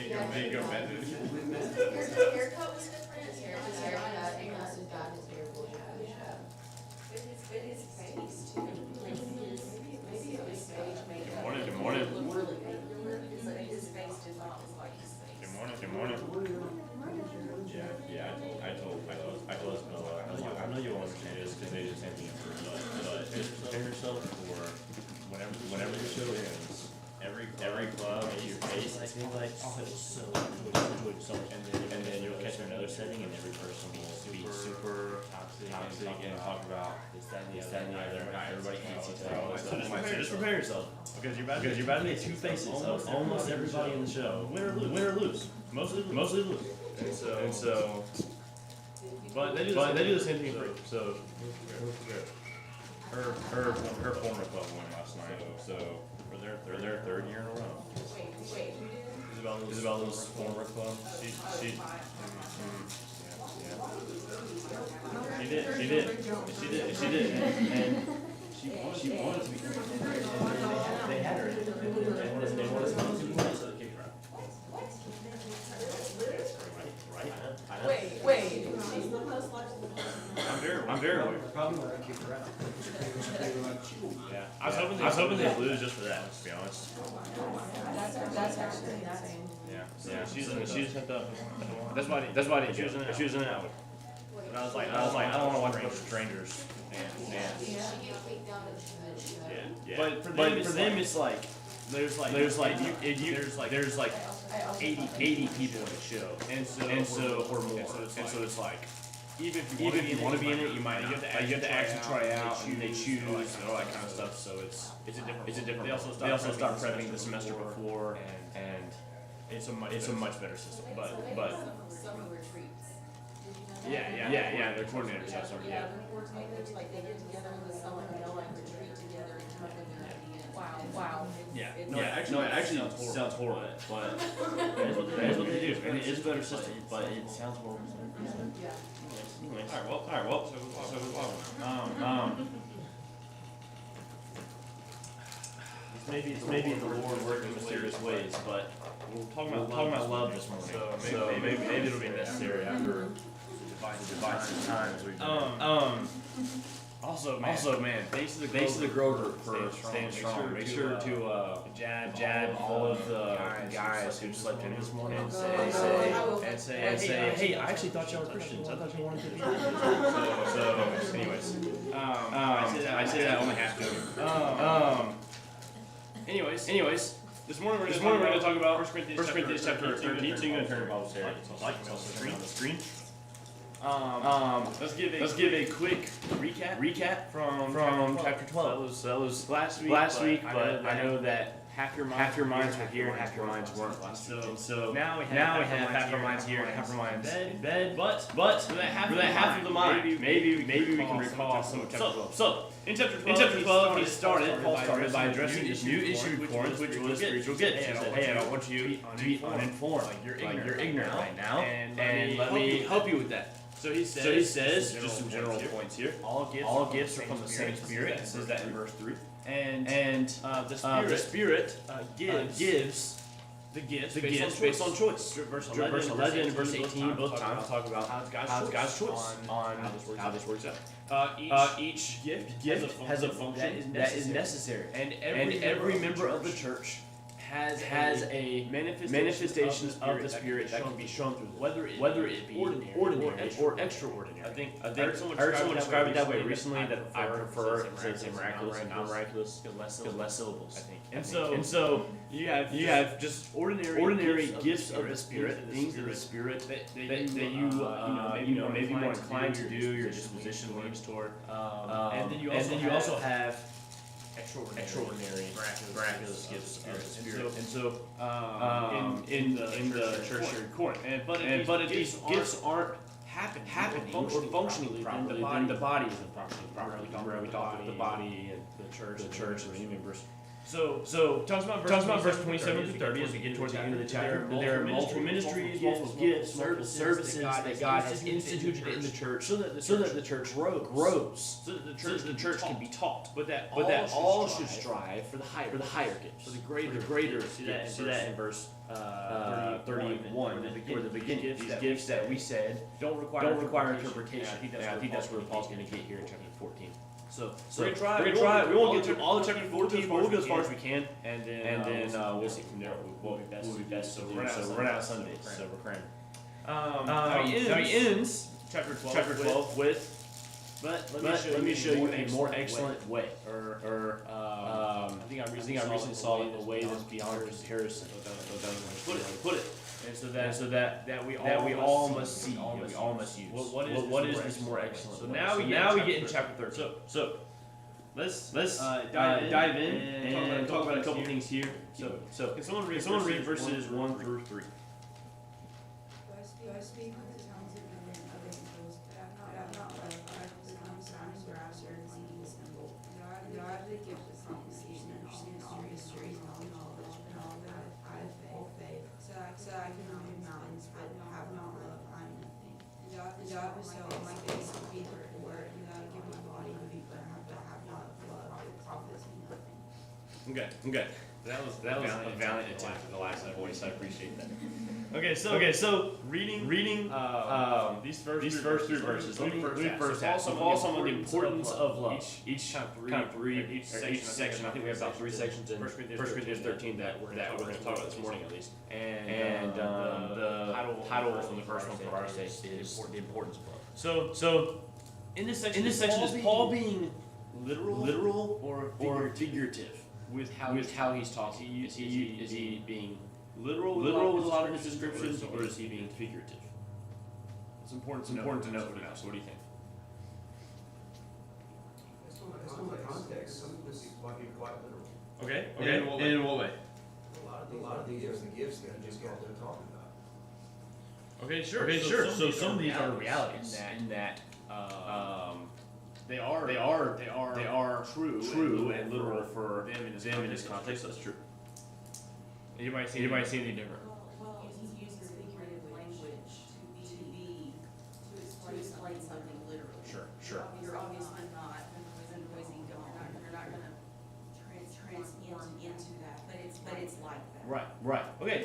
you go back to His haircut was different. His haircut, unless his got his hair bleached. But his face too. Like maybe it was stage makeup. Good morning. Really angular. His face did not look like his face. Good morning. Yeah. I told us, I know you won't understand this because they just sent me in for but just prepare yourself for whenever the show ends. Every club, your face, I think like, oh, it was so enjoyed so much. And then you'll catch another setting and every person will be super toxic and talk about this, that, and the other. Everybody hates each other. So just prepare yourself. Because you're about to get two faces of almost everybody in the show. Win or lose. Mostly lose. And so but they do the same thing for you. So her former club won last night. So for their third year in a row. Wait, who did? Isabella's former club. She did. And she wanted to be. They had her. They wanted to be so they kicked her out. Right? I know. Wait. She's the most likely. I'm very aware. Probably why I kicked her out. Yeah. I was hoping they'd lose just for that, to be honest. That's actually insane. Yeah. She's sent up. That's why I didn't. She was in and out. But I was like, I don't want to watch a bunch of strangers. Yeah. But for them, it's like there's like 80 people in the show, and so or more, and so it's like. Even if you want to be in it, you might not. You have to actually try out, and they choose, and all that kind of stuff. So it's a different. They also start prepping the semester before, and it's a much better system. But Summer retreats. yeah, they're coordinators. Yeah, sorry, yeah. Like they get together in the summer and they'll like retreat together and come up with their ideas. Wow. Yeah. It actually sounds horrible, but that is what they do, and it is a better system. But it sounds horrible. Yeah. Anyways. All right. Well. Maybe the Lord working in mysterious ways, but we're talking about love this morning. So maybe it'll be necessary after the divisive times we've been. Also, man, thanks to the Grover for staying strong. Make sure to jab all of the guys who slept in this morning and say, hey, I actually thought y'all were Christians. I thought you wanted to be Christians. So, anyways, I say that only half joking. Anyways, this morning we're going to talk about 1 Corinthians chapter 13. So you're going to turn your Bibles here. On the screen. Let's give a quick recap from chapter 12. That was last week, but I know that half your minds were here and half your minds weren't last week. And so now we have half our minds here and half our minds in bed. But for that half of the mind, maybe we can recall some of chapter 12. So in chapter 12, Paul started by addressing this new issue with Corinth, which was spiritual gifts. He said, hey, I don't want you to be uninformed. You're ignorant right now, and let me help you with that. So he says, just some general points here. All gifts are from the same Spirit. It says that in verse 3. And the Spirit gives the gifts based on choice. Verse 11 and verse 18 both times talk about how God's choice on how this works out. Each gift has a function that is necessary. And every member of the church has a manifestation of the Spirit that can be shown through whether it be ordinary or extraordinary. I heard someone describe it that way recently, that I prefer to say miraculous and non-miraculous because less syllables, I think. And so you have just ordinary gifts of the Spirit, things of the Spirit that you maybe more inclined to do, your disposition leans toward. And then you also have extraordinary, miraculous gifts of the Spirit. And so, in the church here in Corinth, but if these gifts aren't happening or functioning properly, then the body isn't functioning properly. Remember we talked about the body and the church and the members. So talks about verse 27 to 30 as we get towards the end of the chapter. There are multiple ministries, multiple gifts, multiple services that God has instituted in the church so that the church grows, so that the church can be taught. But that all should strive for the higher gifts, for the greater. See that in verse 38 beginning. These gifts that we said don't require interpretation. And I think that's where Paul's going to get here in chapter 14. So we're gonna try it. We won't get through all of chapter 14, but we'll go as far as we can, and then we'll see from there what will be best to do. So we're running out of Sundays, so we're cramming. Now he ends chapter 12 with. But let me show you a more excellent way. I think I recently saw it in a way that's beyond comparison. Put it. And so that we all must see, we all must use. What is this more excellent? So now we get in chapter 13. So let's dive in and talk about a couple things here. So can someone read verses 1 through 3? Do I speak with the tongues of men of angels, but have not love, I become sounding brass or exceeding cymbal. Do I have the gift of prophecy and understand all mysteries and all knowledge, and all that I have faith, so I can move mountains, but have not love, I am nothing. And do I bestow my days to be the poor, and do I give my body to be burned, but have not love, it profits me nothing. Okay. That was a valiant attempt at the last voice. I appreciate that. Okay, so reading these first three verses. Let me first have. So Paul some of the importance of love. Each section. I think we have about 3 sections in 1 Corinthians 13 that we're going to talk about this morning at least. And the title from the first one for our sake is the importance of love. So in this section is Paul being literal or figurative with how he's talking? Is he being literal with a lot of his descriptions, or is he being figurative? It's important to know for now. So what do you think? Based on the context, some of this might be quite literal. Okay. And in what way? A lot of these are the gifts that you just got done talking about. Okay, sure. So some of these are realities in that they are true and literal for them in this context. That's true. Anybody see anything different? Well, he uses figurative language to explain something literally. Sure. You're obviously not noisy gone. You're not going to transform into that, but it's like that. Right. Okay.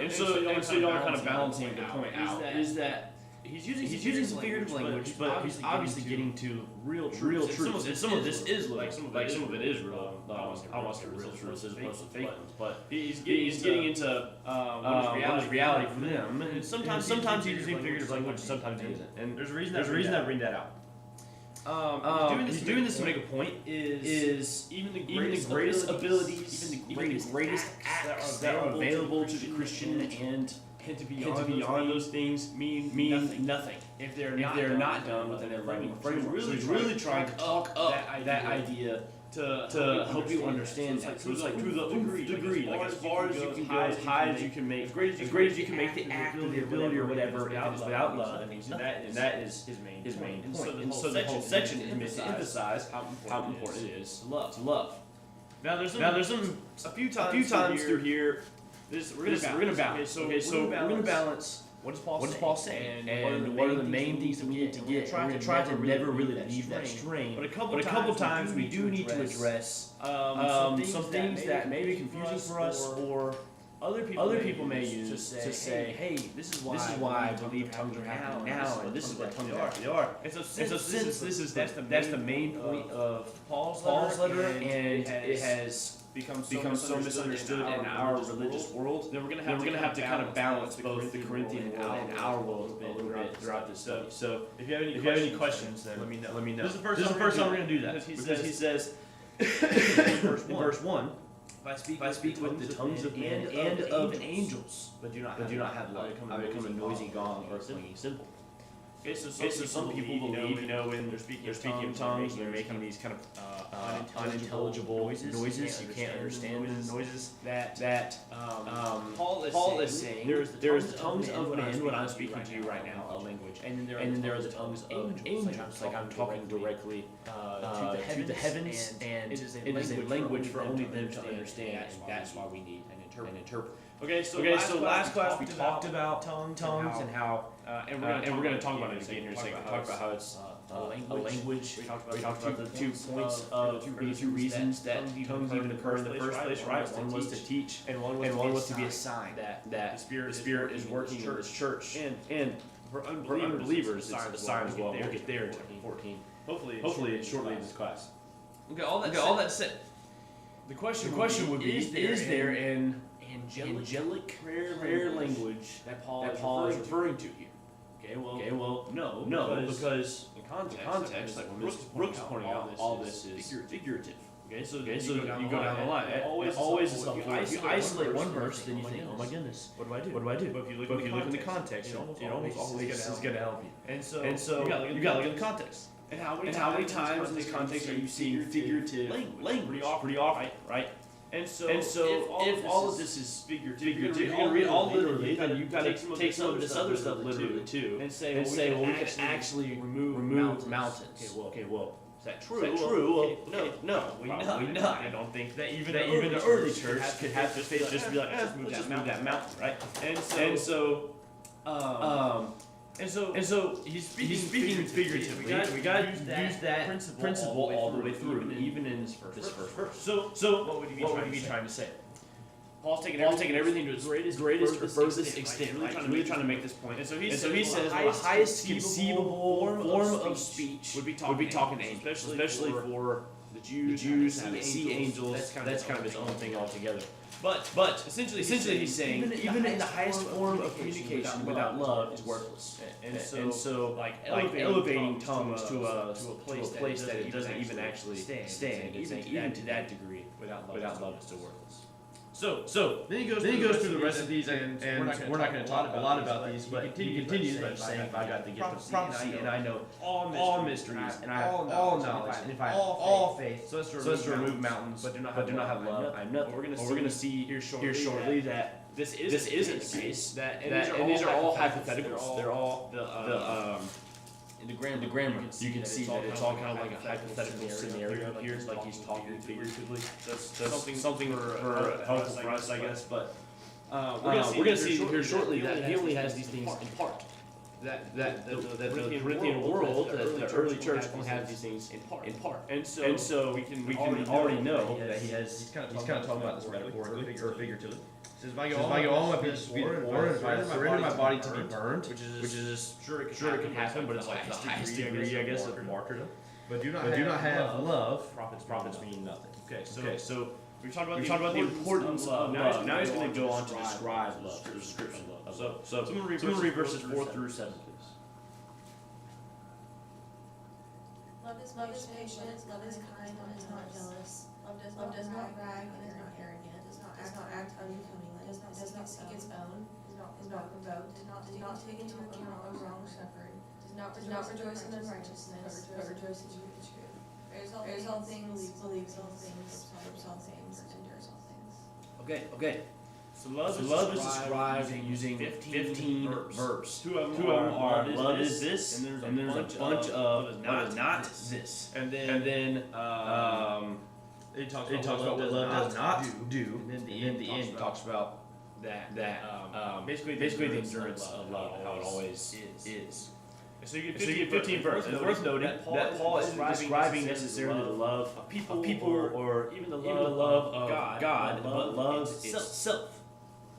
And so y'all kind of balancing the point out is that he's using some figurative language, but he's obviously getting to real truths. And some of this is like some of it is real. I don't want to say real truths as opposed to fake ones, but he's getting into what is reality for them. And sometimes he's using figurative language, sometimes he isn't. And there's a reason I bring that out. He's doing this to make a point. Is even the greatest abilities, even the greatest acts that are available to the Christian and to beyond those things mean nothing if they're not done within a loving framework. So he's really trying to talk up that idea to help you understand that. So it's like to the degree, like as far as you can go, as high as you can make, as great as you can make the act or the ability or whatever, if it's without love, and that is his main point. And so the whole section is meant to emphasize how important it is to love. Now there's a few times through here. We're gonna balance. Okay, so we're gonna balance. What does Paul say? And what are the main things that we need to get? We're gonna try to never really leave that strain. But a couple times we do need to address some things that may be confusing for us, or other people may use to say, hey, this is why I believe tongues are happening now, and this is what tongues actually are. And so since that's the main point of Paul's letter, and it has become so misunderstood in our religious world, then we're gonna have to kind of balance both the Corinthian world and our world a little bit throughout this study. So if you have any questions, then let me know. This is the first time we're gonna do that because he says in verse 1. If I speak with the tongues of men and of angels, but do not have love, I become a noisy gong or a clinging cymbal. Okay, so some people believe, when they're speaking in tongues, they're making these kind of unintelligible noises. You can't understand the noises that Paul is saying. There is the tongues of men, what I'm speaking to you right now, a language, and then there are the tongues of angels, like I'm talking directly to the heavens, and it is a language for only them to understand, and that's why we need an interpreter. Okay, so last class we talked about tongues and how, and we're gonna talk about it again here in a second. Talk about how it's a language. We talked about the 2 points of the 2 reasons that tongues even occur in the first place, right? One was to teach, and one was to be a sign that the Spirit is working in this church. And for unbelievers, it's a sign as well. We'll get there in chapter 14. Hopefully shortly in this class. Okay, all that said, the question would be: Is there an angelic prayer language that Paul is referring to here? Okay, well, no, because in context, like when Brooks is pointing out, all this is figurative. Okay, so you go down the line. It always is helpful. If you isolate one verse, then you think, oh my goodness, what do I do? But if you look in the context, it almost always is going to help you. And so you got to look at the context. And how many times in this context are you seeing figurative language? Pretty often, right? And so if all of this is figurative, you're going to read all literally, then you've got to take some of this other stuff literally too, and say, well, we can actually remove mountains. Okay, well, is that true? No, probably not. I don't think that even the early church could have the faith just be like, let's move that mountain, right? And so he's speaking figuratively. We got to use that principle all the way through, even in this first verse. So what would he be trying to say? Paul's taking everything to its greatest or furthest extent, really trying to make this point. And so he says, well, the highest conceivable form of speech would be talking to angels, especially for the Jews who see angels. That's kind of his own thing altogether. But essentially he's saying even in the highest form of communication without love is worthless. And so like elevating tongues to a place that it doesn't even actually stand. Even to that degree, without love it's still worthless. So then he goes through the rest of these, and we're not going to talk a lot about these, but he continues by saying, I got the gift of prophecy, and I know all mysteries, and I have all knowledge, and if I have all faith, so as to remove mountains, but do not have love, I'm nothing. We're going to see here shortly that this isn't the case, and these are all hypotheticals. They're all in the grammar, you can see that it's all kind of like a hypothetical scenario here. It's like he's talking figuratively. That's something for helpful for us, I guess. But we're gonna see here shortly that he only has these things in part. That the Corinthian world, that the early church only has these things in part. And so we can already know that he's kind of talking about this metaphorically or figuratively. Says, if I go all my pieces to be poor, and if I surrender my body to be burned, which is sure it can happen, but it's like the highest degree, I guess, of martyrdom. But do not have love, profits mean nothing. Okay, so we talked about the importance of love. Now he's going to go on to describe love, the description of love. So I'm going to read verses 4 through 7, please. Love is patient, love is kind, and is not jealous. Love does not brag and is not arrogant, does not act unbecomingly, does not seek its own, is not provoked, does not take into account a wrong suffered, does not rejoice in unrighteousness, but rejoices with the truth. Bears all things, believes all things, hopes all things, endures all things. Okay. So love is described using 15 verbs. Two of them are love is this, and there's a bunch of love is not this. And then it talks about what love does not do, and then the end talks about that basically the endurance of love, how it always is. So you get 15 verses. It's worth noting that Paul isn't describing necessarily the love of people or even the love of God, but love itself.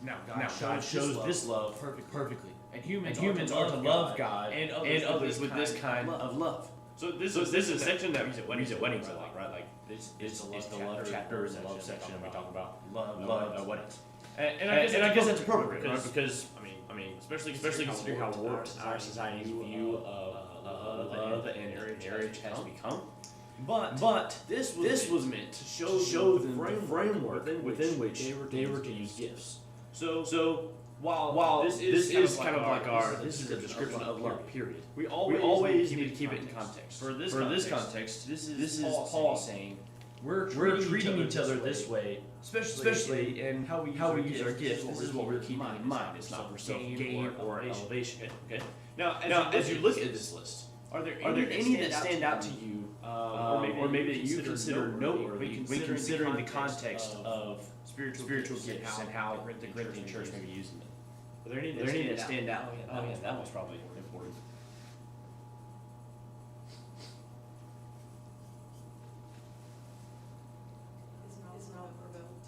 Now God shows this love perfectly, and humans are to love God and others with this kind of love. So this is a section that we use at weddings a lot, right? Like this is the love chapter, is the love section, and we talk about love at weddings. And I guess that's appropriate, right? Because I mean, especially considering how warped our society's view of love and marriage has become. But this was meant to show the framework within which they were to use gifts. So while this is kind of like our this is a description of love, period. We always need to keep it in context. For this context, this is Paul saying we're treating each other this way, especially in how we use our gifts. This is what we're keeping in mind. It's not for self-gain or elevation. Okay. Now, as you look at this list, are there any that stand out to you or maybe that you consider noteworthy when considering the context of spiritual gifts and how the Corinthian church may be using them. But there need to stand out. Oh yeah, that was probably important. It's not provoked.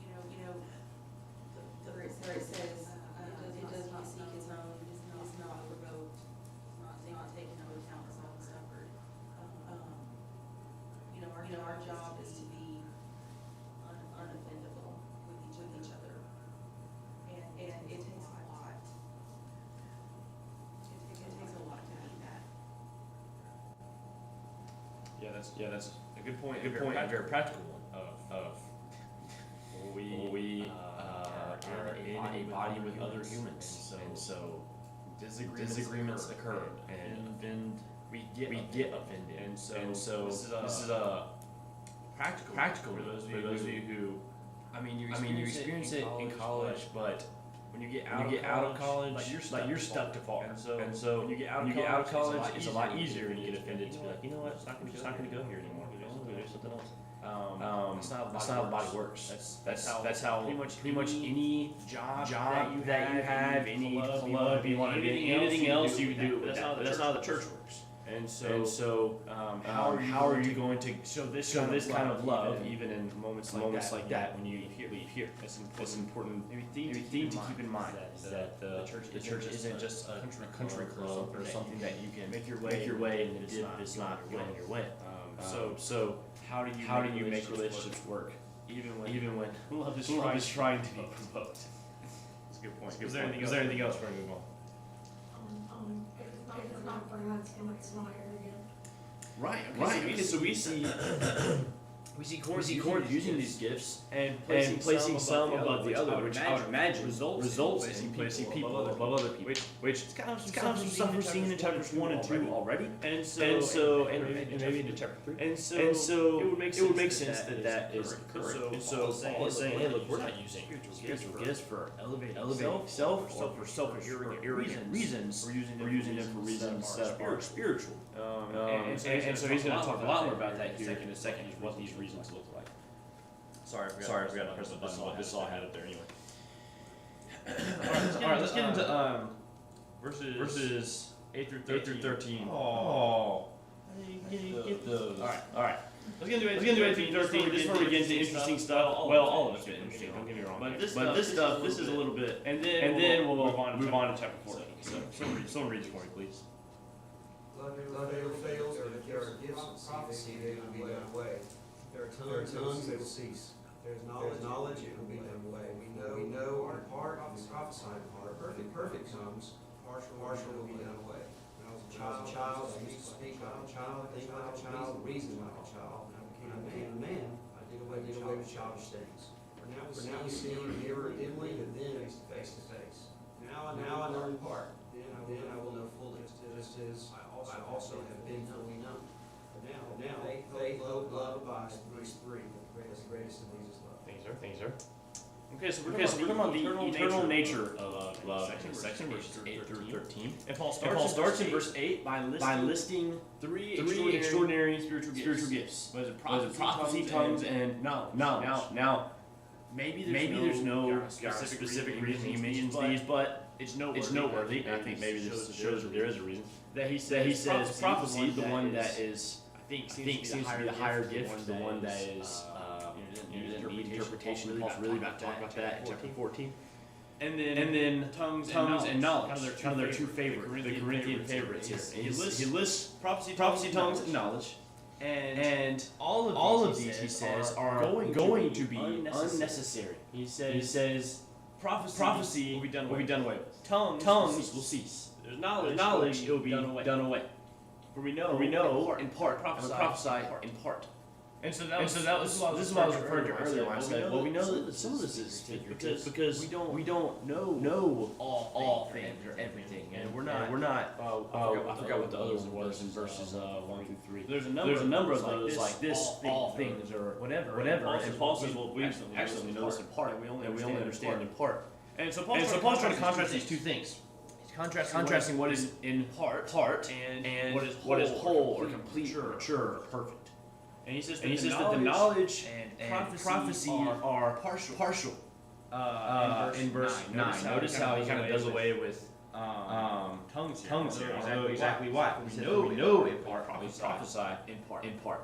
You know, where it says, it does not seek its own, is not provoked, not taken into account, is not suffered. Our job is to be unoffendable with each other. And it takes a lot. It takes a lot to be that. Yeah, that's a good point. A very practical one of we are in a body with other humans, and so disagreements occur, and we get offended, and so this is a practical for those of you who, I mean, you experience it in college, but when you get out of college, like you're stuck to fall. And so when you get out of college, it's a lot easier when you get offended to be like, you know what, it's not going to go here anymore. We'll do something else. That's not how the body works. That's how pretty much any job that you have, any club you want to do, anything else you do. That's not how the church works. And so, how are you going to show this kind of love even in moments like that when you leave here? That's an important theme to keep in mind, that the church isn't just a country club or something that you can make your way and the dip is not going your way. So how do you make relationships work even when love is trying to be provoked? That's a good point. Is there anything else before we move on? It's not perhaps and it's not arrogant. Right. Okay. So we see Corinth using these gifts and placing some above the other, which I would imagine results in placing people above other people, which is kind of some stuff we're seeing in chapters 1 and 2 already, and maybe into chapter 3, and so it would make sense that is occurring. And so Paul is saying, hey, look, we're not using spiritual gifts for elevating self or for selfish or arrogant reasons. We're using them for reasons that are spiritual. And so he's going to talk a lot more about that here in a second, what these reasons look like. Sorry, I forgot to press the button. This is all I had up there anyway. Alright, let's get into verses 8 through 13. Oh, get those. Alright. Let's get into 8 through 13. This is where we get into interesting stuff. Well, all of it's been interesting, don't get me wrong. But this stuff, this is a little bit, and then we'll move on to chapter 14. So someone read it for me, please. Love never fails, or if there are gifts of prophecy, they will be done away. There are tongues, they will cease. There's knowledge, it will be done away. We know in part, and prophesy in part. Perfect comes, partial will be done away. When I was a child, I used to speak like a child, think like a child, reason like a child. When I became a man, I did away with childish things. For now we see nearer dimly, but then face to face. Now I know in part. Then I will know fully, just as I also have been fully known. But now, faith, hope, love abides, these three. The greatest of these is love. Things are. Okay, so we're talking about the eternal nature of love in section verses 8 through 13. And Paul starts in verse 8 by listing three extraordinary spiritual gifts. What is it? Prophecy, tongues, and knowledge. Now, maybe there's no specific reason he mentions these, but it's noteworthy, and I think maybe this shows that there is a reason that he says prophecy, the one that is, I think seems to be the higher gift, the one that is interpretation. Paul's really about to talk about that in chapter 14. And then tongues and knowledge, kind of their two favorite, the Corinthian favorites here. He lists prophecy, tongues, and knowledge. And all of these, he says, are going to be unnecessary. He says prophecy will be done away with. Tongues will cease. There's knowledge, it will be done away. For we know in part, prophesy in part. And so that was what I was referring to earlier when I said, well, we know that some of this is figurative because we don't know all things or everything, and we're not. I forgot what the other one was in verses 1 through 3. There's a number of those like this, all things or whatever. And Paul says, well, we actually know this in part, and we only understand in part. And so Paul's trying to contrast these two things. contrasting what is in part and what is whole or complete or mature or perfect. And he says And he says that the knowledge and prophecy are partial. In verse 9. Notice how he kind of does away with tongues here. I don't know exactly why. We know in part, prophesy in part.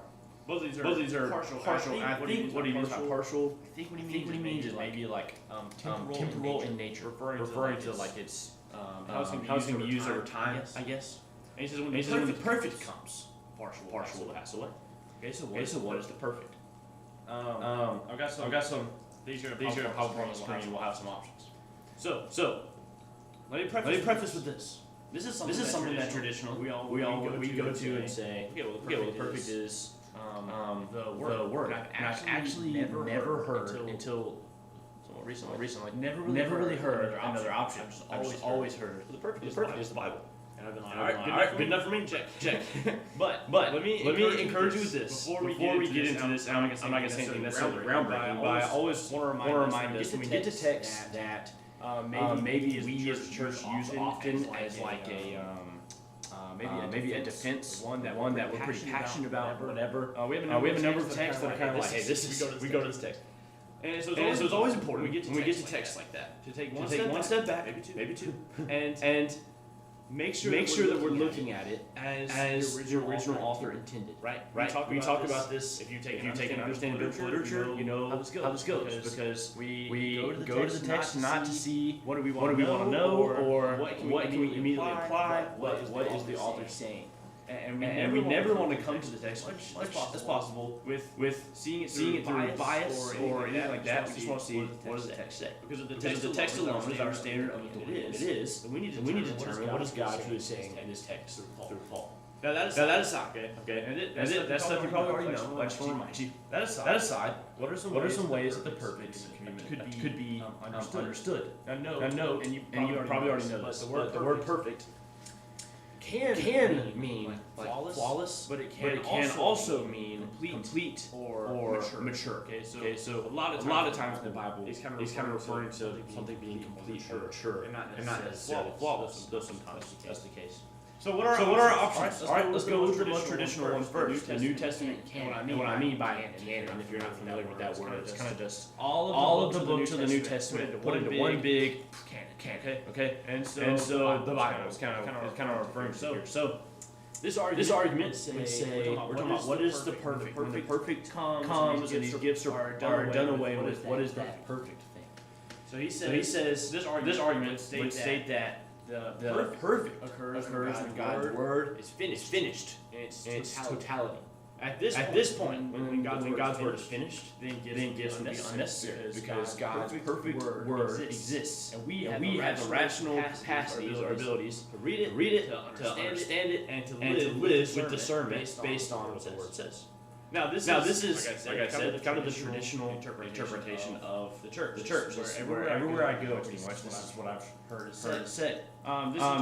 Both of these are partial. I think what he means by partial, I think what he means is maybe like temporal in nature, referring to like it's how it's going to be used over time, I guess. And he says when the perfect comes, partial will pass away. Okay, so what is the perfect? I've got some. These are going to pop up on the screen. We'll have some options. So let me preface with this. This is something that traditional we go to and say, okay, well the perfect is the word. I've actually never heard until somewhat recently. Never really heard another option. I've just always heard the perfect is the Bible. And I've been like, all right, good enough for me. Check. But let me encourage you with this before we get into this. I'm not gonna say anything necessarily groundbreaking, but I always want to remind us when we get to text that maybe we as a church use often as like a maybe a defense, one that we're pretty passionate about, whatever. We have a number of texts that are kind of like, hey, we go to this text. And so it's always important when we get to texts like that to take one step back, maybe two, and make sure that we're looking at it as the original author intended. Right. We talk about this. If you take an understanding of biblical literature, you know how this goes because we go to the text not to see what do we want to know or what can we immediately apply. What is the author saying? And we never want to come to the text as possible with seeing it through bias or anything like that. We just want to see what does the text say. Because if the text alone is our standard of what it is, then we need to determine what is God truly saying in this text through Paul. Now that aside, okay, and that's stuff you probably already know. I just want to remind you. That aside, what are some ways that the perfect could be understood? Now note, and you probably already know this, but the word perfect can mean like flawless, but it can also mean complete or mature. Okay, so a lot of times in the Bible, he's kind of referring to something being complete or mature, and not necessarily flawless. Though sometimes that's the case. So what are our options? All right, let's go with the most traditional one first. The New Testament canon. And what I mean by canon, if you're not familiar with that word, it's kind of just all of the books of the New Testament put into one big canon. Okay, and so the Bible is kind of referring to here. So this argument would say we're talking about what is the perfect. When the perfect comes and these gifts are done away with, what is that perfect thing? So he says this argument would state that the perfect occurs when God's word is finished in its totality. At this point, when God's word is finished, then gifts would be unnecessary because God's perfect word exists, and we have the rational capacities or abilities to read it, to understand it, and to live with discernment based on what the word says. Now this is like I said, kind of the traditional interpretation of the church. Everywhere I go, pretty much, this is what I've heard it said.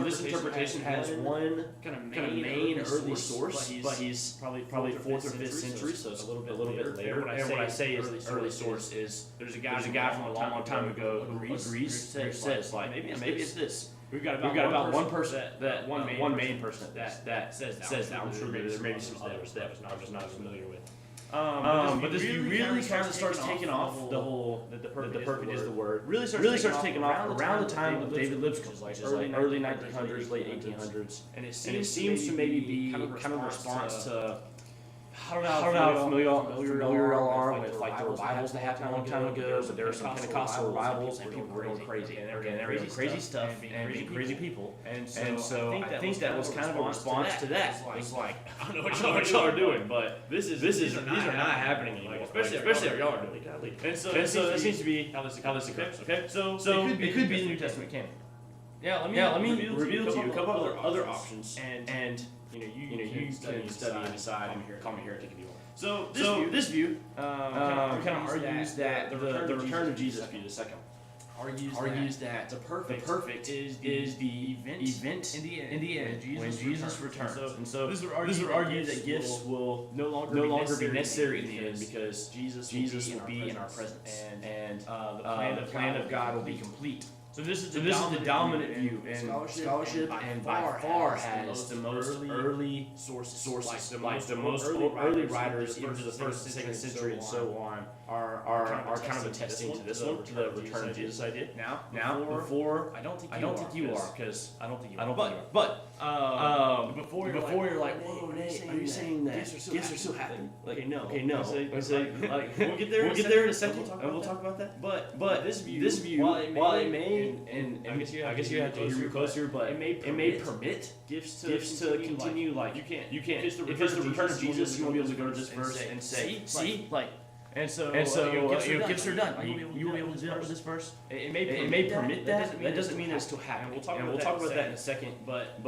This interpretation has one kind of main early source, but he's probably 4th or 5th century, so it's a little bit later. And what I say is early source is there's a guy from a long time ago who agrees, says like maybe it's this. We've got about one person, one main person that says that. I'm sure there may be some others that I'm just not familiar with. But this view really kind of starts taking off the whole that the perfect is the word. Really starts taking off around the time of David Lipscomb, which is like early 1900s, late 1800s, and it seems to maybe be kind of a response to. I don't know how familiar y'all are with like the revivals that happened a long time ago, but there were some Pentecostal revivals and people were going crazy and they were doing crazy stuff and being crazy people. And so I think that was kind of a response to that. It's like, I don't know what y'all are doing, but these are not happening anymore. Especially if y'all are doing it. And so that seems to be how this occurs. Okay, so it could be the New Testament canon. Let me reveal to you a couple other options and you can study and decide. Call me heretic if you want. So this view kind of argues that the return of Jesus, the second, argues that the perfect is the event in the end when Jesus returns. And so this would argue that gifts will no longer be necessary in the end because Jesus will be in our presence and the plan of God will be complete. So this is So this is the dominant view, and scholarship, and by far has the most early sources, like the most early writers, even to the first and second century and so on, are kind of attesting to this one, to the return of Jesus idea. Now, before I don't think you are, because I don't think you I are. don't think you are. But before you're like, whoa, Nate, are you saying that gifts are so happy? Like, no. I say, like, we'll get there in a second, and we'll talk about that. But this view, while it may, and I guess you have to hear me closer, but it may permit gifts to continue. Like, you can't. If it's the return of Jesus, you won't be able to go to this verse and say, see, like. And so gifts are done. You will be able to do that with this verse. It may permit that. That doesn't mean it's still happening. And we'll talk about that in a second. But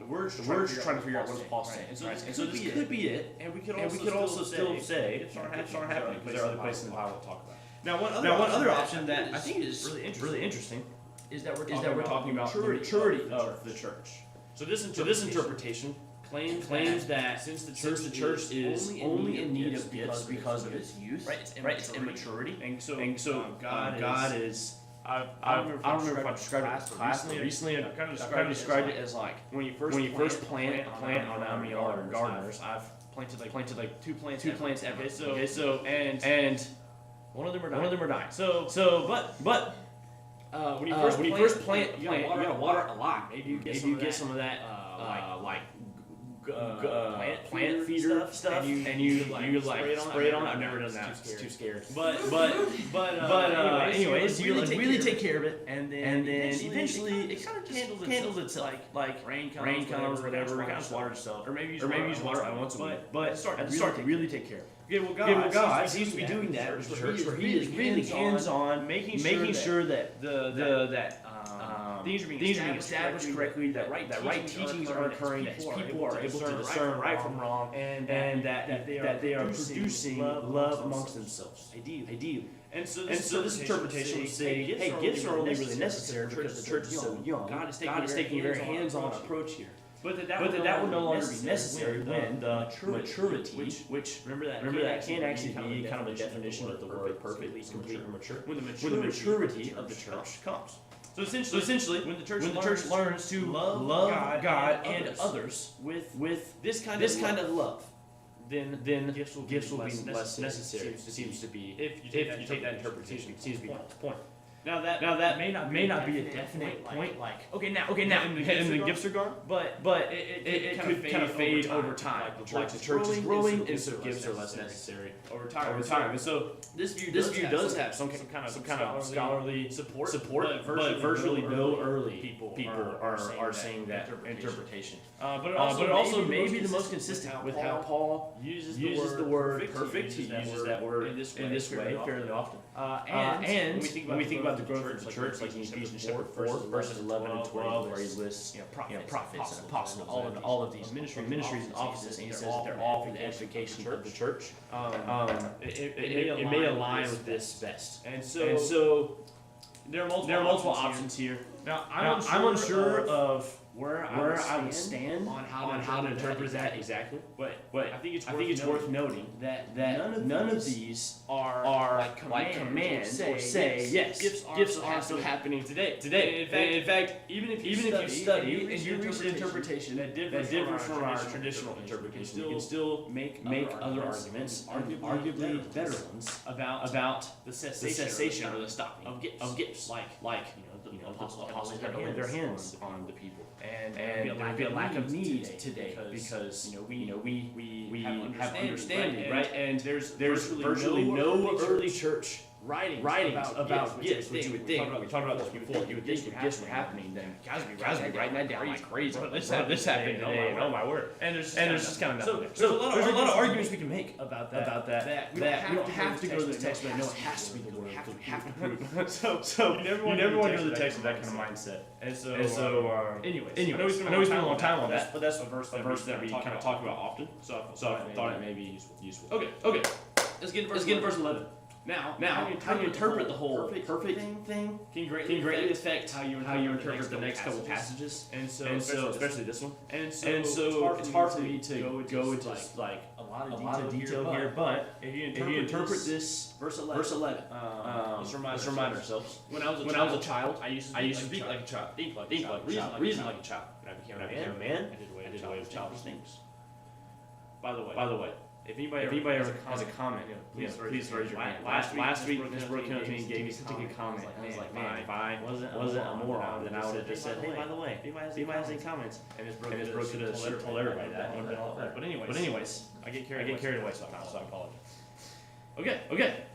we're just trying to figure out what is Paul saying. And so this could be it. And we could also still say gifts aren't happening because there are other places in the Bible to talk about. Now, one other option that I think is really interesting is that we're talking about the maturity of the church. So this interpretation claims that since the church is only in need of gifts because of its youth, its immaturity, and so God is. I don't remember if I described it in class recently. I kind of described it as like when you first plant on a yard or gardeners. I've planted like two plants every. And one of them are dying. But when you first plant, you gotta water a lot. Maybe you get some of that plant feeder stuff, and you spray it on. I've never done that. It's too scared. But anyways, you really take care of it, and then eventually it kind of handles itself. Like rain comes, whatever. It kind of waters itself, or maybe you use water once a week. But at the start to really take care of it. Okay, well, God seems to be doing that with the church, where He is really hands-on, making sure that things are being established correctly, that right teachings are occurring, that people are able to discern right from wrong, and that they are producing love amongst themselves. Ideally. And so this interpretation would say, hey, gifts are only really necessary because the church is so young. God is taking a very hands-on approach here. But that would no longer be necessary when the maturity, which remember that can actually be kind of a definition of the word perfect, complete, or mature. When the maturity of the church comes. So essentially, when the church learns to love God and others with this kind of love, then gifts will be less necessary. It seems to be if you take that interpretation. It seems to be the point. Now that may not be a definite point. Like okay now and the gifts are gone, but it could kind of fade over time. Like the church is growing, and so gifts are less necessary over time. And so this view does have some kind of scholarly support, but virtually no early people are saying that interpretation. But it also may be the most consistent with how Paul uses the word perfect. He uses that word in this way fairly often. And when we think about the growth of the church, like in Ephesians chapter 4, verses 11 and 12, where he lists prophets and apostles, all of these ministries and offices, and he says they're all for the edification of the church. It may align with this best. And so there are multiple options here. Now I'm unsure of where I would stand on how to interpret that exactly, but I think it's worth noting that none of these are like commands or say yes, gifts are still happening today. In fact, even if you study and you reach an interpretation that differs from our traditional interpretation, you can still make other arguments, arguably better ones, about the cessation or the stopping of gifts, like the apostles had to lay their hands on the people. And there would be a lack of need today because we have understanding, right? And there's virtually no early church writings about gifts, which you would think, we talked about this before, you would think if gifts were happening, then guys would be writing that down like crazy. This happened today, and oh my word. And there's just kind of nothing. So there's a lot of arguments we can make about that we don't have to go to the text, but I know it has to be the word. We have to prove. So you never want to go to the text with that kind of mindset. And so anyways, I know we spent a long time on that, but that's a verse that we kind of talk about often. So I thought it may be useful. Okay. Let's get into verse 11. Now, how you interpret the whole perfect thing can greatly affect how you interpret the next couple passages, and so especially this one. And so it's hard for me to go into like lot of detail here, but if you interpret this verse 11, let's remind ourselves. When I was a child, I used to speak like a child, think like a child, reason like a child. When I became a man, I did away with childish things. By the way, if anybody ever has a comment, please raise your hand. Last week, Ms. Brooke came up to me and gave me such a good comment. I was like, man, if I wasn't a moron, then I would have just said, hey, by the way, if anybody has any comments, and Ms. Brooke could have told everybody that. And all that. But anyways, I get carried away sometimes, so I apologize. Okay.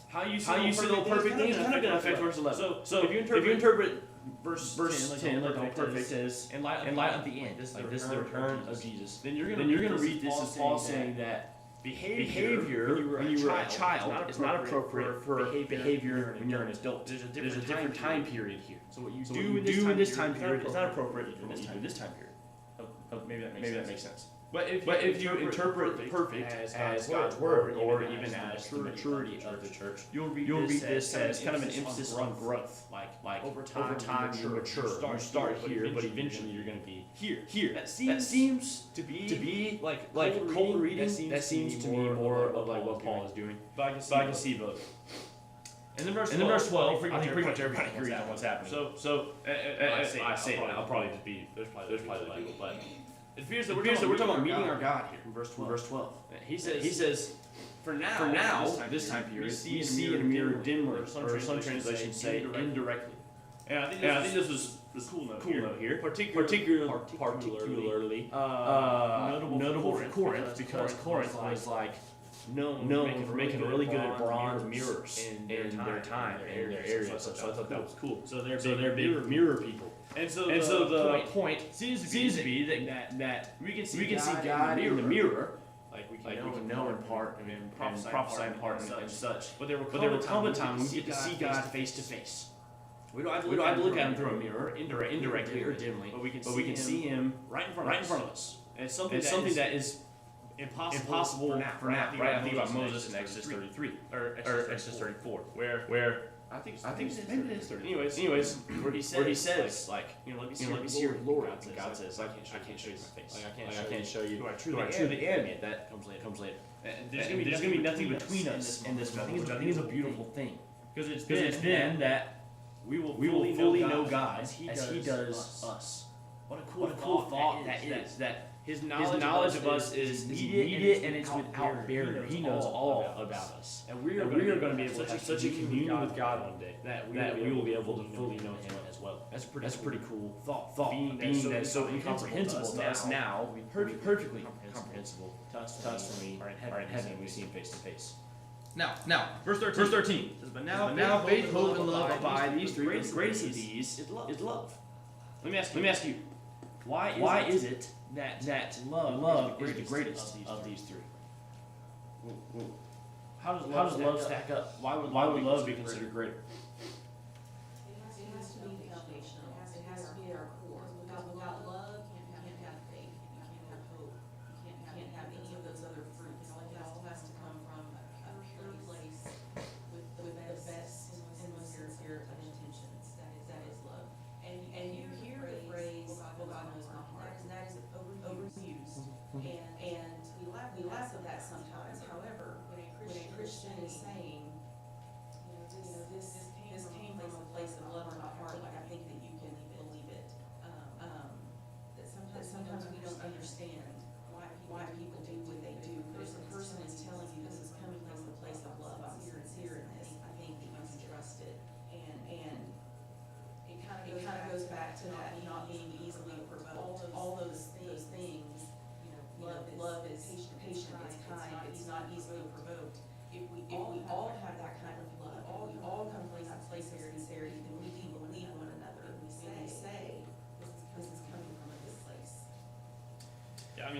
How you see the perfect thing is kind of going to affect verse 11. So if you interpret verse 10 like the perfect is in light of the end, this is the return of Jesus, then you're going to read this as Paul saying that behavior when you were a child is not appropriate for behavior when you're an adult. There's a different time period here. So what you do in this time period is not appropriate for what you do in this time period. Maybe that makes sense. But if you interpret perfect as God's word, or even as the maturity of the church, you'll read this as kind of an emphasis on growth. Like over time you mature. You start here, but eventually you're going to be here. That seems to be like cold reading. That seems to me more of like what Paul is doing. But I can see both. And then verse 12, I think pretty much everybody agrees on what's happening. So I say that I'll probably just be there's probably other people, but it appears that we're talking about meeting our God here in verse 12. He says, for now, this time period, we see in a mirror dimly, or some translations say indirectly. And I think this was cool note here, particularly notable for Corinth, because Corinth was like known for making really good bronze mirrors in their time, in their area. So I thought that was cool. So they're big mirror people. And so the point seems to be that we can see God in the mirror, like we can know in part and prophesy in part and such. But there will come a time when we get to see God face to face. We don't have to look at him through a mirror, indirectly or dimly, but we can see him right in front of us. And it's something that is impossible for now. Right? I think about Moses in Exodus 33 or Exodus 34, where I think maybe it is 30. Anyways, where he says like, let me see your glory. God says, I can't show you my face. I can't show you who I truly am. Yet that comes later. And there's gonna be nothing between us in this moment, which I think is a beautiful thing, because it's been that we will fully know God as He does us. What a cool thought that is. That His knowledge of us is immediate and it's without barrier. He knows all about us. And we are going to be able to have such a communion with God one day that we will be able to fully know Him as well. That's a pretty cool thought. Being that is so incomprehensible to us now, perfectly comprehensible to us when we are in heaven and we see Him face to face. Now, verse 13. Says, but now faith, hope, and love abide, these three. The greatest of these is love. Let me ask you, why is it that love is the greatest of these three? How does love stack up? Why would love be considered greater? It has to be foundational. It has to be our core. Without love, you can't have faith. You can't have hope. You can't have any of those other fruits. It all has to come from a pure place with the best and most sincere of intentions. That is love. And you hear the phrase, "Well, God knows my heart," and that is overused. And we laugh at that sometimes. However, when a Christian is saying, this came from a place of love in my heart, like I think that you can believe it. That sometimes we don't understand why people do what they do. But if a person is telling you this is coming from a place of love, I'm sincere in this, I think that you can trust it. And it kind of goes back to that not being easily provoked. All those things. Love is patient, it's kind, it's not easily provoked. If we all have that kind of love, we all come from that place of sincerity, then we can believe one another. We say, this is coming from a good place. Yeah,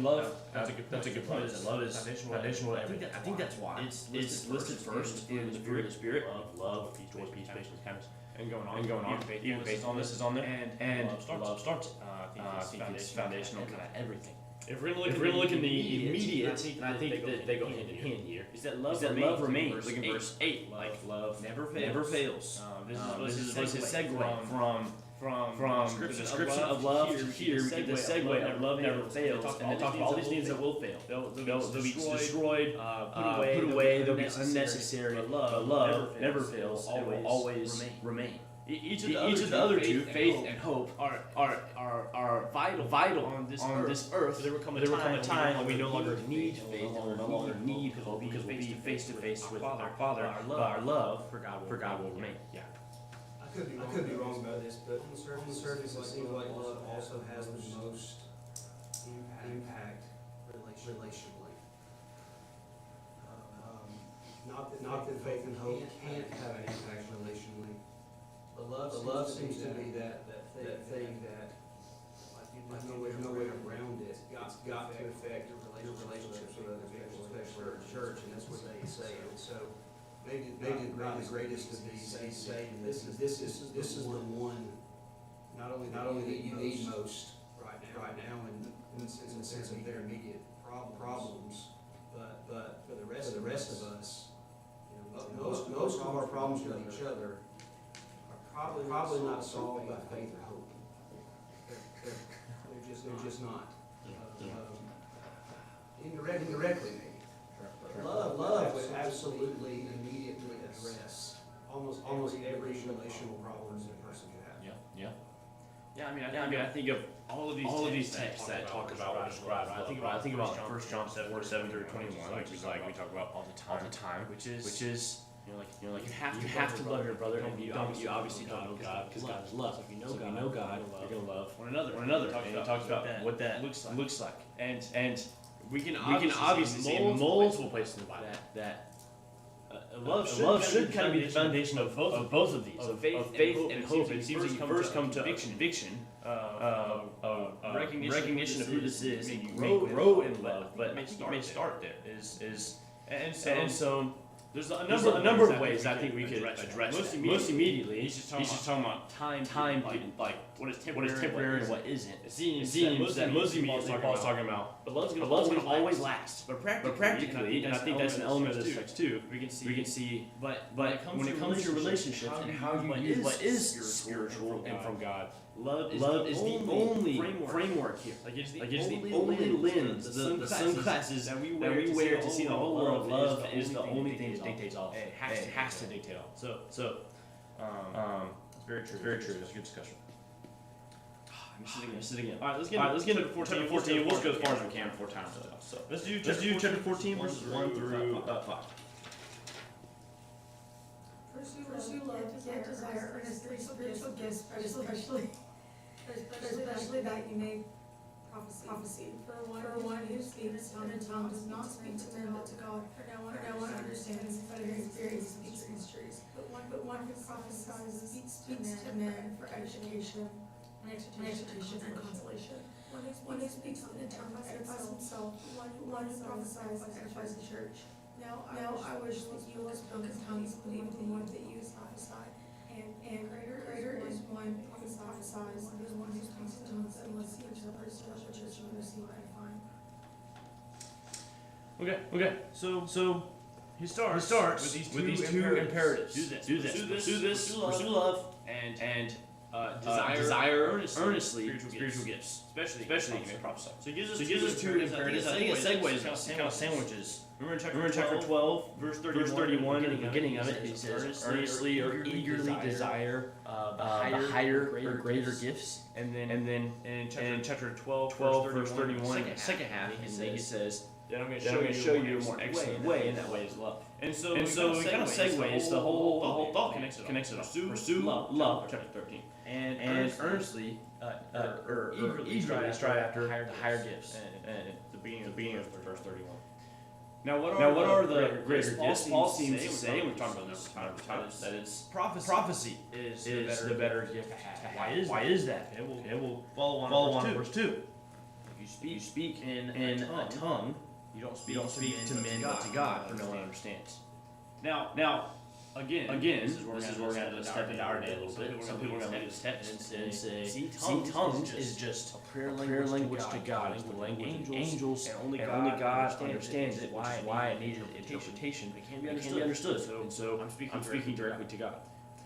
love. That's a good point. Love is foundational. I think that's why it's listed first in the fruit of the Spirit of love, joy, peace, patience, kindness, and going on. Even faith on this is on there, and love starts it. I think it's foundational kind of everything. If we're gonna look in the immediate, and I think that they go hand in hand here, is that love remains. Look at verse 8. Like love never fails. This is a segue from the description of love to here. We get the segue of love never fails, and they talk about all these things that will fail. They'll be destroyed, put away. They'll be unnecessary. But love never fails. And will always remain. Each of the other two, faith and hope, are vital on this earth. There will come a time when we no longer need faith and no longer need hope because we'll be face to face with our Father. Our love for God will remain. Yeah. I could be wrong about this, but on the surface, it seems like love also has the most impact relationally. Not that faith and hope can't have an impact relationally. But love seems to be that thing that there's no way around it. It's got to affect your relationships with other people, especially our church, and that's what they say. And so maybe the greatest of these say this is the one not only that you need most right now in the sense of their immediate problems, but for the rest of us, most of our problems with each other are probably not solved by faith or hope. They're just not. Indirectly maybe. Love would absolutely immediately address almost every relational problem that a person could have. Yeah, I mean, I think of all of these texts that talk about or describe. I think about 1 John 4:7 through 21, which is like we talk about all the time, which is you have to love your brother, and you obviously don't know God because God is love. So if you know God, you're gonna love one another. And he talks about what that looks like, and we can obviously see in multiple places in the Bible that love should kind of be the foundation of both of these, of faith and hope. It seems that you first come to conviction, recognition of who this is, and you may grow in love, but you may start there. And so there's a number of ways I think we could address that. Most immediately, he's just talking about time, like what is temporary and what isn't. It seems that most immediately Paul's talking about, but love's gonna always last. But practically, and I think that's an element of this text too. We can see, but when it comes to relationships and how you use what is spiritual and from God, love is the only framework here. Like it's the only lens, the sunglasses that we wear to see the whole world. Love is the only thing that dictates all. It has to dictate all. So it's very true. It's a good discussion. I'm sitting again. All right, let's get into chapter 14. We'll just go as far as we can before time runs out. So let's do chapter 14 verses 1 through 5. Pursue love, yet desire earnestly spiritual gifts, especially that you may prophecy. For one who speaks in a tongue does not speak to men but to God. For no one understands, but in his spirit he speaks mysteries. But one who prophesies speaks to men for education and consolation. One who speaks in a tongue edifies himself. One who prophesies edifies the church. Now I wish that you who spoke in tongues believed in one that you prophesy. And greater is one who prophesies than the one who speaks in tongues, unless he interprets to the church and receive edifying. Okay. So he starts with these two imperatives. Do this. Pursue love, and desire earnestly spiritual gifts, especially you may prophesy. So he gives us two imperatives. I think it segues, kind of sandwiches. Remember in chapter 12, verse 31, in the beginning of it, he says, earnestly or eagerly desire the higher or greater gifts. And then in chapter 12, verse 31, in the second half, he says, then I'm going to show you a more excellent way, and that way is love. And so it kind of segues the whole thought, connects it all. Pursue love, chapter 13. And earnestly, or eagerly strive after the higher gifts. And at the beginning of verse 31. Now, what are the greater gifts? Paul seems to say, and we've talked about this time, that it's prophecy is the better gift to have. Why is that? It will follow on verse 2. If you speak in a tongue, you don't speak to men but to God, for no one understands. Now, Again, this is where we're gonna step into our day a little bit. Some people are gonna make a step and say, see, tongues is just a prayer language to God, the language of angels, and only God understands it, which is why it needs an interpretation. It can be understood. And so I'm speaking directly to God.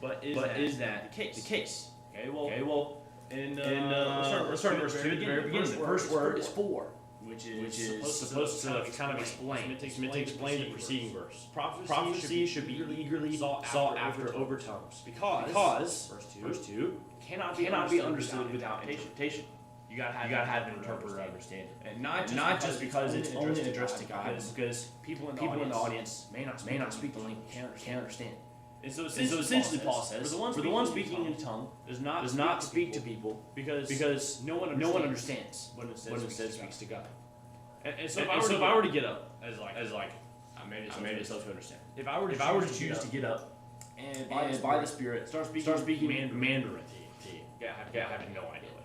But is that the case? Okay, well, let's start verse 2 at the very beginning. The first word is for, which is supposed to kind of explain. It's meant to explain the preceding verse. Prophecy should be eagerly sought after over tongues, because verse 2 cannot be understood without interpretation. You gotta have an interpreter understand it, and not just because it's only addressed to God, because people in the audience may not speak the language, can't understand. And so essentially, Paul says, for the one speaking in tongue does not speak to people because no one understands when it says speaks to God. And so if I were to get up as like I made it so to understand. If I were to choose to get up and by the Spirit start speaking Mandarin to you, I have no idea what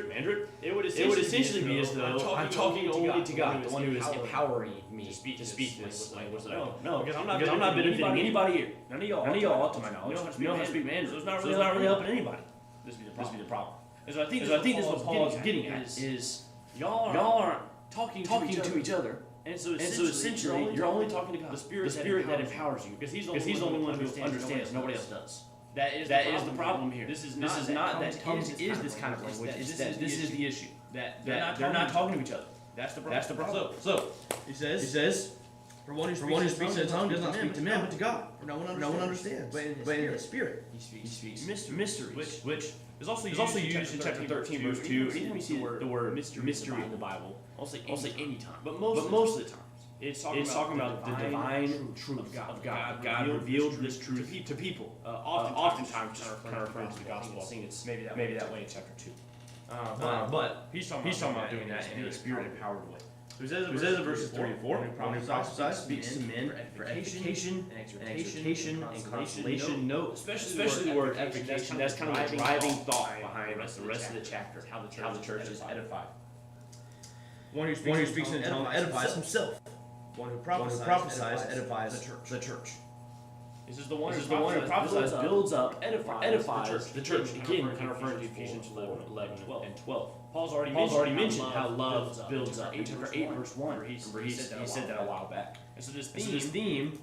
Mandarin. It would essentially be as though I'm talking only to God, the one who is empowering me to speak this language that I don't know. Because I'm not benefiting anybody here. None of y'all, to my knowledge, know how to speak Mandarin. So it's not really helping anybody. This would be the problem. And so I think this is what Paul is getting at is y'all aren't talking to each other. And so essentially, you're only talking to God, the Spirit that empowers you, because He's the only one who understands. Nobody else does. That is the problem here. This is not that tongues is this kind of language. This is the issue. That they're not talking to each other. That's the problem. So he says, for one who speaks in a tongue does not speak to men, but to God. For no one understands. But in the Spirit, he speaks mysteries, which is also used in chapter 13, verse 2. Anytime you see the word mystery in the Bible, I'll say anytime, but most of the time, it's talking about the divine truth of God. God revealed this truth to people. Oftentimes, just kind of referring to the gospel. I think it's maybe that way in chapter 2. But he's talking about doing that in a Spirit-empowered way. So it says in verses 3 and 4, one who prophesies speaks to men for edification and exhortation and consolation. Note, especially the word edification. That's kind of the driving thought behind the rest of the chapter, how the church is edified. One who speaks in a tongue edifies himself. One who prophesies edifies the church. This is the one who prophesies, builds up, edifies the church. Again, kind of referring to Ephesians 11 and 12. Paul's already mentioned how love builds up. Chapter 8, verse 1. He said that a while back. And so this theme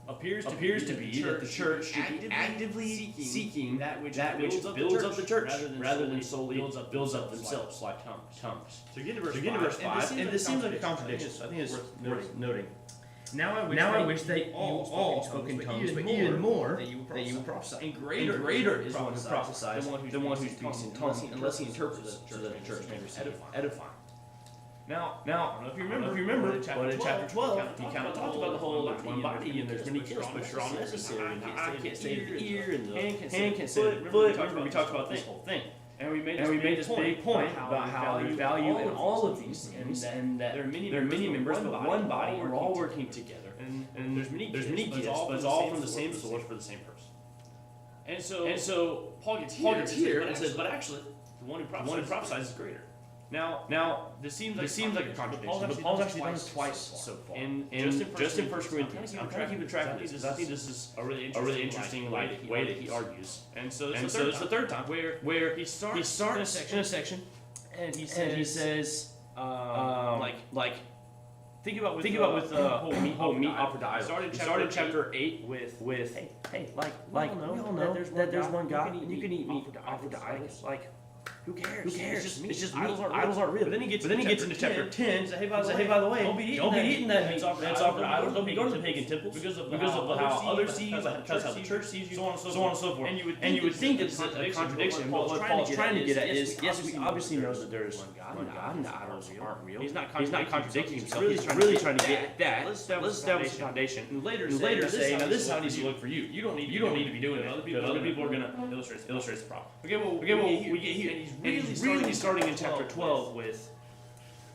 appears to be that the church should be actively seeking that which builds up the church rather than solely builds up themselves like tongues. So get to verse 5, and this seems like a contradiction, so I think it's worth noting. Now I wish that you all spoke in tongues, but even more that you would prophesy. And greater is one who prophesies than one who speaks in tongues, unless he interprets it so that the church may receive edifying. Now, I don't know if you remember, but in chapter 12, he kind of talked about the whole one body, and there's many gifts, but you're all necessary. And eye can't save the ear, and the hand can't save the foot. Remember, we talked about this whole thing. And we made this big point about how there's value in all of these things, and that there are many members, but one body, and we're all working together. And there's many gifts, but it's all from the same source for the same person. And so Paul gets here and says, but actually, the one who prophesies is greater. Now, this seems like a contradiction, but Paul's actually done this twice so far. Just in 1 Corinthians. I'm trying to keep track of these because I think this is a really interesting way that he argues. And so it's the third time where he starts in a section, and he says think about with whole meat offered to idols. He started chapter 8 with hey, we all know that there's one God, and you can eat meat offered to idols. Who cares? It's just idols aren't real. But then he gets into chapter 10 and says, hey, by the way, don't be eating that meat that's offered to idols. Don't be going to the pagan temples because of how others see you, because how the church sees you, so on and so forth. And you would think it's a contradiction, but what Paul's trying to get at is, yes, we obviously know that there is one God and the idols aren't real. He's not contradicting himself. He's really trying to get at that. Let's establish the foundation. And later say, now this is how it needs to look for you. You don't need to be doing it. Other people are going to illustrate the problem. Okay, well, we get here. And he's really starting in chapter 12 with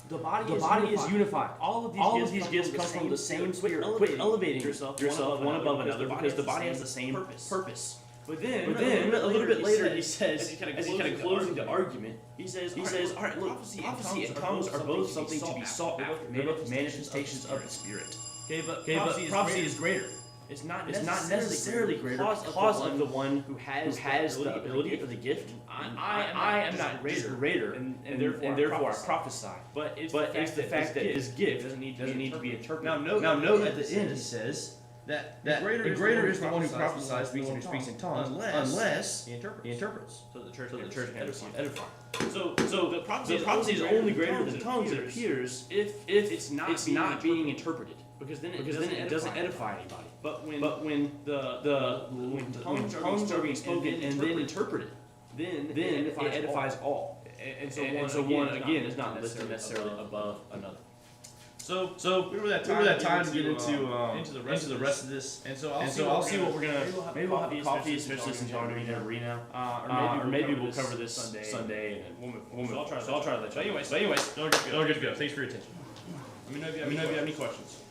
the body is unified. All of these gifts come from the same Spirit. Quit elevating yourself one above another because the body has the same purpose. But then a little bit later he says, as he's kind of closing the argument, he says, all right, look, prophecy and tongues are both something to be sought after. They're both manifestations of the Spirit. Okay, but prophecy is greater. It's not necessarily greater because of the one who has the ability or the gift. I am not greater, and therefore I prophesy. But it's the fact that his gift doesn't need to be interpreted. Now note at the end he says that the greater is the one who prophesies, the one who speaks in tongues, unless he interprets. So the church can edify. So the prophecy is only greater than tongues, it appears, if it's not being interpreted. Because then it doesn't edify anybody. But when tongues are being spoken and then interpreted, then it edifies all. And so one again is not listed necessarily above another. So we were that time to get into the rest of this. And so I'll see what we're gonna maybe we'll have coffee, especially since y'all are doing it now. Or maybe we'll cover this Sunday and then we'll move. So I'll try to let you. But anyways, don't good to go. Thanks for your attention. Let me know if you have any questions.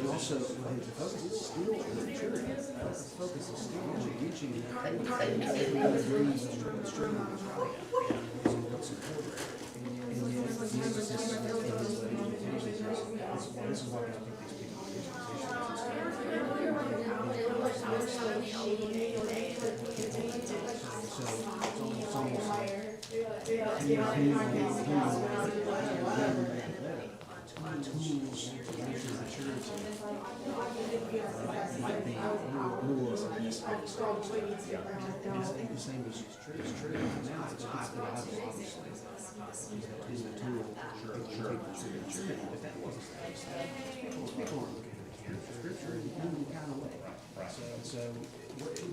Also, the focus is still on the maturity. The focus is still on reaching every other dream is extremely this is why I think these tools might be more of this I think the same is true. Now it's not that obviously is the tool for maturity. If that wasn't the case, people aren't looking at scripture in any kind of way. Right. So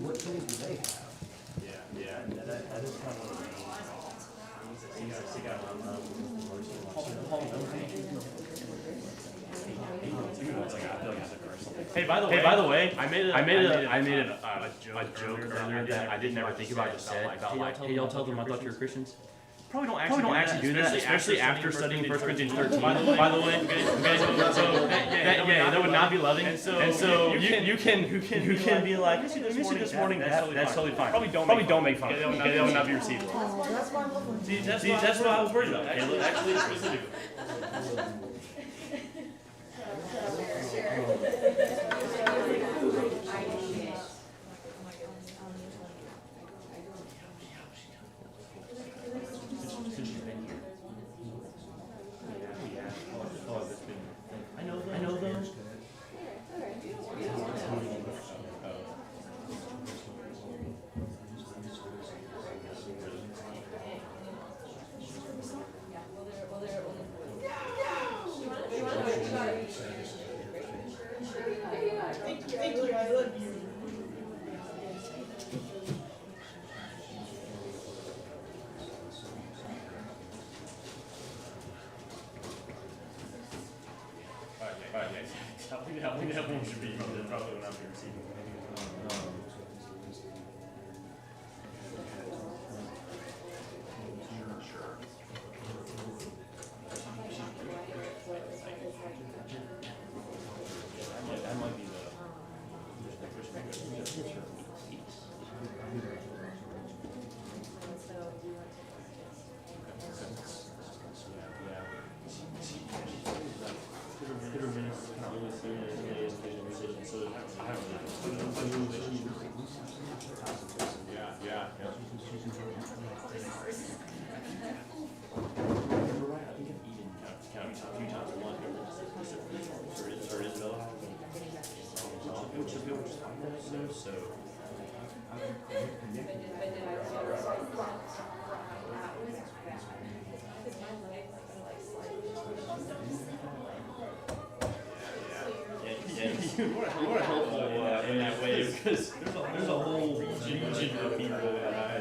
what tools do they have? Yeah, that is kind of Hey, by the way, I made a joke earlier that I didn't ever think about. Just said, hey, y'all tell them I thought you were Christians. Probably don't actually do that, especially after studying 1 Corinthians 13. By the way, that would not be loving. And so you can be like, I see the music this morning. That's totally fine. Probably don't make fun. That would not be received. See, that's what I was worried about. Actually, specifically. I know them. Thank you, I love you. I think that one should be, that probably will not be receiving. That might be the so you are helpful in that way because there's a whole region of people that